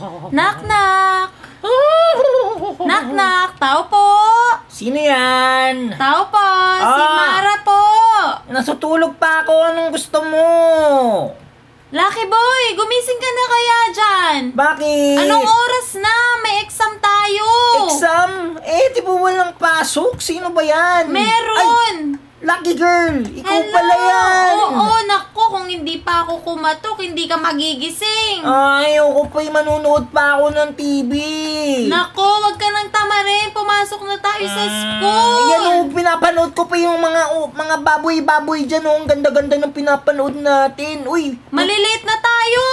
Knock, knock. Knock, knock. Tao po. Sino yan? Tao po. Si Mara po. Nasutulog pa ako. Anong gusto mo? Lucky boy, gumising ka na kaya dyan? Bakit? Anong oras na? May exam tayo. Exam? Di ba walang pasok? Sino ba yan? Meron. Ay, Lucky girl, ikaw Hello. pala yan. Oo, naku, kung hindi pa ako kumatok, hindi ka magigising. Ay, ako pa'y manunood pa ako ng TV. Naku, wag ka nang tamarin. Pumasok na tayo sa school. Yan pinapanood ko pa yung mga baboy-baboy dyan. Ang ganda-ganda ng pinapanood natin. Uy. Malilate na tayo.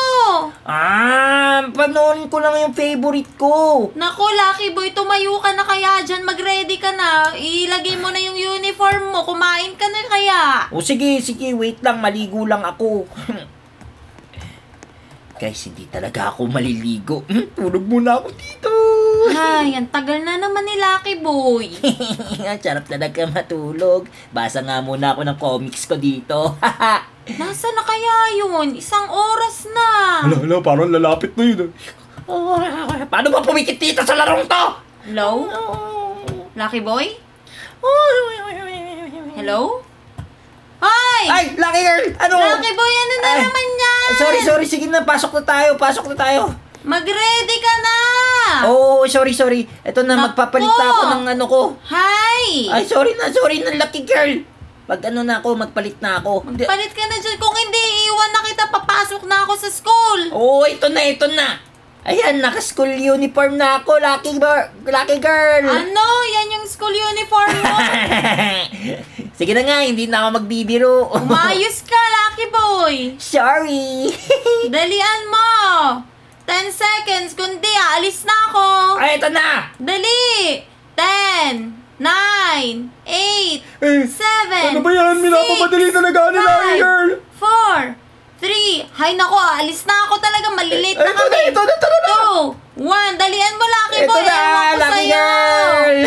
Panoorin ko lang yung favorite ko. Naku, Lucky boy, tumayo ka na kaya dyan. Mag-ready ka na. Ilagay mo na yung uniform mo. Kumain ka na kaya. O sige, wait lang. Maligo lang ako. Guys, hindi talaga ako maliligo. Tulog muna ako dito. Ay, ang tagal na naman ni Lucky boy. Ang sarap talaga matulog. Basa nga muna ako ng comics ko dito. Nasaan na kaya yun? 1 oras na. Hala, parang lalapit na yun. Paano ba pumikit dito sa larong to? Hello? Lucky boy? Hello? Ay! Ay, Lucky girl! Ano? Lucky boy, ano na naman yan? Sorry. Sige na, pasok na tayo. Mag-ready ka na! Oh, sorry. Ito na, Naku! magpapalit na ako ng ano ko. Hi! Ay, sorry na, Lucky girl. Magpalit na ako. Palit ka na dyan. Kung hindi, iiwan na kita. Papasok na ako sa school. Oh, ito na. Ayan, naka-school uniform na ako, Lucky girl. Ano? Yan yung school uniform mo? Sige na nga, hindi na ako magbibiro. Umayos ka, Lucky boy. Sorry. Dalian mo. 10 seconds. Kundi, aalis na ako. Ay, ito na. Dali. 10, 9, 8, 7, Ano ba yan? Minapamadali talaga ni Lucky girl. 4, 3. Hay nako, alis na ako talaga. Malilate na kami. Ito na, tara na. 2, 1. Dalian mo, Lucky Ito boy. na, Ewan ko Lucky sa'yo. girl.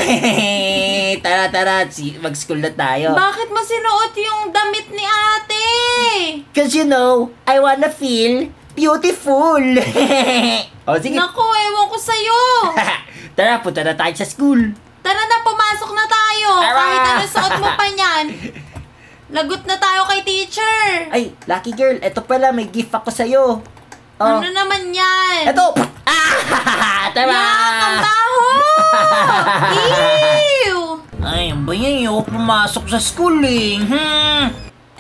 Tara. Mag-school na tayo. Bakit mo sinuot yung damit ni ate? Cause you know, I wanna feel beautiful. O, sige. Naku, ewan ko sa'yo. Tara, punta na tayo sa school. Tara na, pumasok na tayo. Tara. Kahit ano suot mo pa niyan. Lagot na tayo kay teacher. Ay, Lucky girl, eto pala, may gift ako sa'yo. Oh. Ano naman yan? Eto! Tara! Yak, ang baho! Ew! Ay, ang ba yan? Ayoko pumasok sa school eh.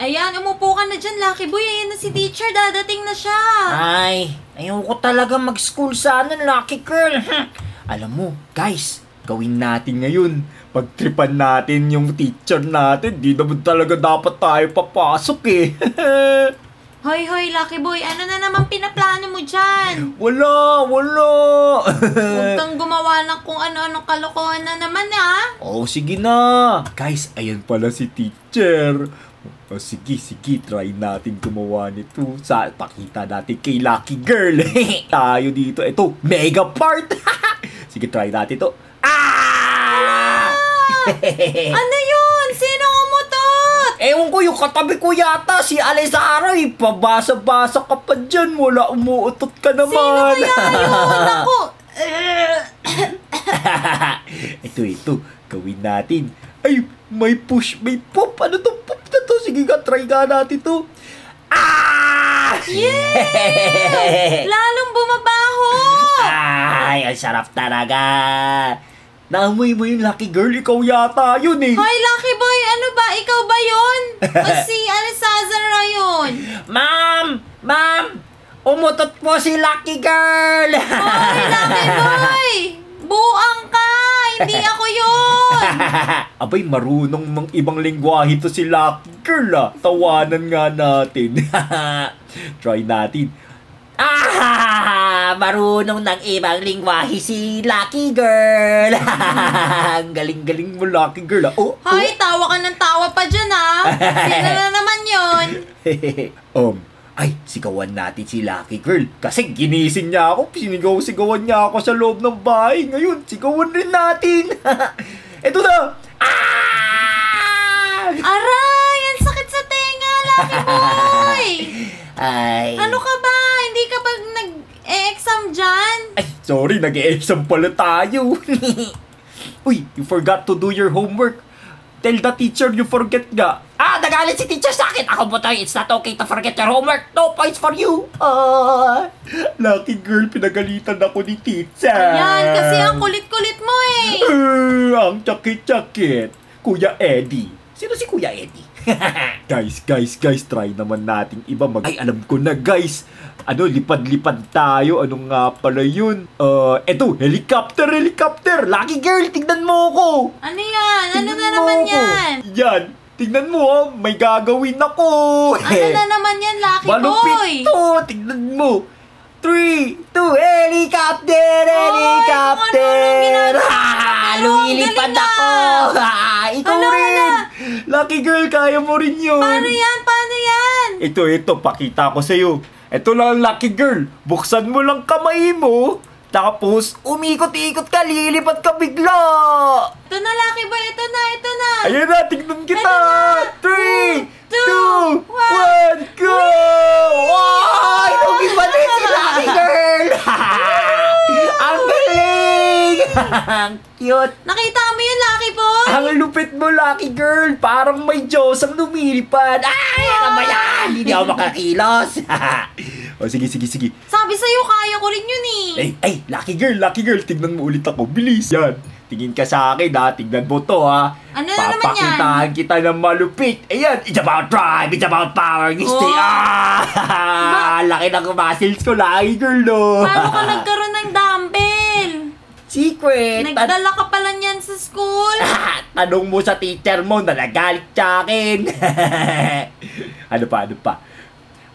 Ayan, umupo ka na dyan, Lucky boy. Ayan na si teacher, dadating na siya. Ay, ayoko talaga mag-school sana, Lucky girl. Alam mo, guys, gawin natin ngayon. Pagtripan natin yung teacher natin, di naman talaga dapat tayo papasok eh. Hoy, Lucky boy, ano na naman pinaplano mo dyan? Wala. Huwag kang gumawa ng kung ano-anong kalokohan na naman, ha? Oh, sige na. Guys, ayan pala si teacher. Oh, sige, try natin gumawa nito. Pakita natin kay Lucky girl. Tayo dito. Ito, mega part. Sige, try natin to. Ano yun? Sino umutot? Ewan ko, yung katabi ko yata, si Alizara eh. Pabasa-basa ka pa dyan. Wala, umuutot ka naman. Sino kaya yun? Ako. Ito, gawin natin. Ay, may push, may pop. Ano to pop na to? Sige nga, try nga natin to. Yeah! Lalong bumabaho! Ay, ang sarap talaga. Naamoy mo yung Lucky girl, ikaw yata yun eh. Hoy, Lucky boy, ano ba? Ikaw ba yun? O si Alizara yun? Ma'am, umutot po si Lucky girl. Hoy, Lucky boy! Buang ka! Hindi ako yun! Abay, marunong mang ibang lingwahe to si Lucky girl ah. Tawanan nga natin. Try natin. Marunong ng ibang lingwahe si Lucky girl. Ang galing-galing mo, Lucky girl. Hoy, tawa ka ng tawa pa dyan, ha? Sino na naman yun? Ay, sigawan natin si Lucky girl. Kasi ginising niya ako. Sinigaw-sigawan niya ako sa loob ng bahay. Ngayon, sigawan rin natin. Ito na. Aray! Ang sakit sa tenga, Lucky boy! Ay. Ano ka ba? Hindi ka ba nag-e-exam dyan? Ay, sorry, nag-e-exam pala tayo. Uy, you forgot to do your homework. Tell the teacher you forget nga. Nagalit si teacher sa akin. Ako Butoy, it's not okay to forget your homework. No points for you. Lucky girl, pinagalitan ako ni teacher. Ayan, kasi ang kulit-kulit mo eh. Ang tsakit-tsakit. Kuya Eddie. Sino si Kuya Eddie? Guys, try naman nating iba Ay, alam ko na guys. Lipad-lipad tayo. Ano nga pala yun? Eto, helicopter. Lucky girl, tignan mo ako. Ano yan? Ano Tignan na mo naman ako. yan? Yan. Tignan mo, may gagawin ako. Ano na naman yan, Lucky Boy? Malupit to. Tignan mo. 3, 2, helicopter. Lumilipad galing ako. Ikaw Ala, rin. ala. Lucky girl, kaya mo rin yun. Paano yan? Ito, pakita ko sa'yo. Ito lang, lucky girl. Buksan mo lang kamay mo. Tapos, umikot-ikot ka, lilipat ka bigla. Ito na, Lucky Boy. Ito na. Ayan na, tignan kita. Ito na. 3, 2, 2, 1, go! Wow! Lumipad si lucky girl. Ang galing. Ang cute. Nakita mo yun, Lucky Boy? Ang lupit mo, lucky girl. Parang may Diyos ang lumilipad. Ay, ano ba yan? Hindi ako makakilos. O, sige. Sabi sa'yo, kaya ko rin yun eh. Ay, lucky girl. Tignan mo ulit ako. Bilis. Yan. Tingin ka sa akin, ha. Tignan mo to, ha. Ano na naman yan? Papakitaan kita ng malupit. Ayan. It's about drive. It's about power. You stay. Laki ng muscles ko, lucky girl, no. Paano ka nagkaroon ng dumbbell? Secret. Nagdala ka pala niyan sa school? Tanong mo sa teacher mo na nagalit sa akin. Ano pa?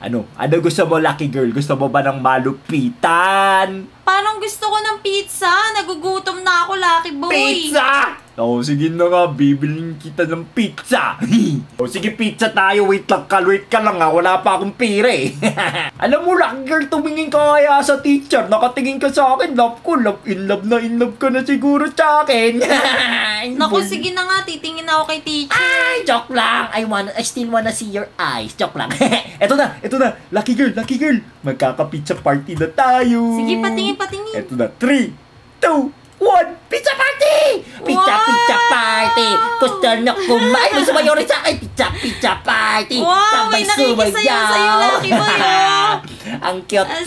Ano gusto mo, lucky girl? Gusto mo ba ng malupitan? Parang gusto ko ng pizza. Nagugutom na ako, Lucky Boy. Pizza! O, sige na nga, bibilin kita ng pizza. O, sige, pizza tayo. Wait ka lang ha. Wala pa akong pira eh. Alam mo, lucky girl, tumingin ka kaya sa teacher. Nakatingin ka sa akin. Love ko, in love ka na siguro sa akin. Naku, sige na nga. Titingin ako kay teacher. Ay, joke lang. I still wanna see your eyes. Joke lang. Eto na. Lucky girl. Magkaka-pizza party na tayo. Sige, patingin. Eto na. 3, 2, 1. Pizza party! Pizza party! Gusto na kumain. Sumayo rin sa akin. Pizza party! Wow, may nakikisayaw sa'yo, Lucky Boy, oh. Ang cute.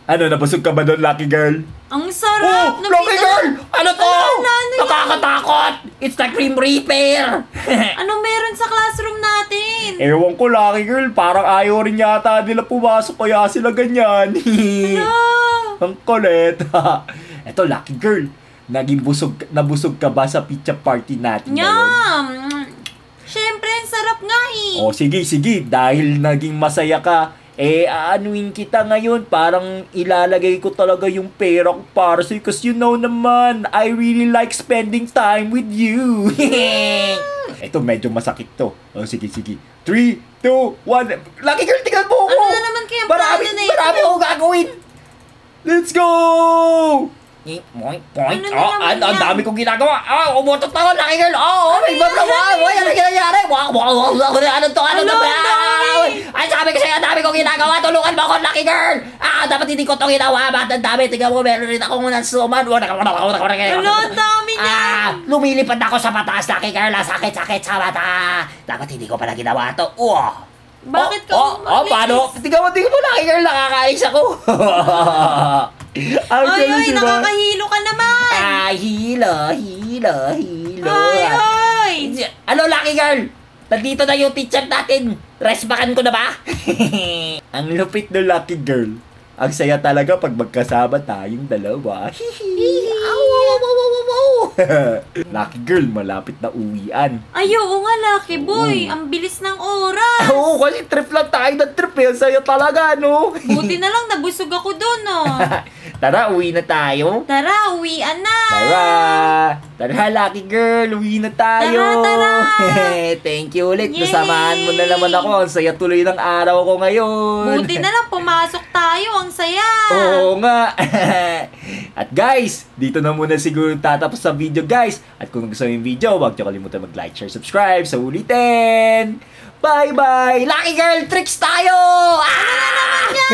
Ano, nabusog ka ba doon, lucky girl? Ang sarap. ng Lucky pizza. girl! Ano to? Ano yan? Nakakatakot! It's the Grim Reaper! Anong meron sa classroom natin? Ewan ko, lucky girl. Parang ayaw rin yata nila pumasok kaya sila ganyan. Ang kulit. Eto, lucky girl. Nabusog ka ba sa pizza party natin ngayon? Yum! Siyempre, ang sarap nga eh. O, sige. Dahil naging masaya ka, aanuin kita ngayon. Parang ilalagay ko talaga yung pera ko para sa'yo. Because you know naman, I really like spending time with you. Ito, medyo masakit to. O, sige. 3, 2, 1. Lucky girl, tingnan mo ako. Ano na naman kaya plano na ito? Marami akong gagawin. Let's go! Point. Ano na naman Ang yan? dami kong ginagawa. Umutot ako, lucky girl. May bablawa. Ano nangyayari? Ano to? dami. Ay, sabi kasi ang dami kong ginagawa. Tulungan mo ako, lucky girl. Dapat hindi ko ito ginawa. Ba't ang dami? Tingnan mo, meron rin akong nasuman. Ano, ang dami niya. Lumilipad ako sa mataas, lucky girl. Sakit sa mata. Dapat hindi ko pala ginawa ito. Bakit ka paano? Tingnan mo, lucky girl. Nakakainis ako. Ay, nakakahilo ka naman. Hilo. Ay. Ano, lucky girl? Nandito na yung teacher natin. Resbakan ko na ba? Ang lupit no, lucky girl. Ang saya talaga pag magkasama tayong dalawa. Lucky girl, malapit na uwian. Ay, oo nga, Lucky Boy. Ang bilis ng oras. Oo, kasi trip lang tayo ng trip. Ang saya talaga, no? Buti na lang, nabusog ako doon, no? Tara, uwi na tayo. Tara, uwian na. Tara, lucky girl, uwi na tayo. Tara. Thank you ulit. Yay! Nasamahan mo na naman ako. Ang saya tuloy ng araw ko ngayon. Buti na lang, pumasok tayo. Ang saya. Oo nga. At guys, dito na muna siguro tatapos sa video, guys. At kung gusto yung video, huwag niyo kalimutan mag-like, share, subscribe. Sa ulitin. Bye-bye. Lucky girl, tricks tayo! Ano na naman yan?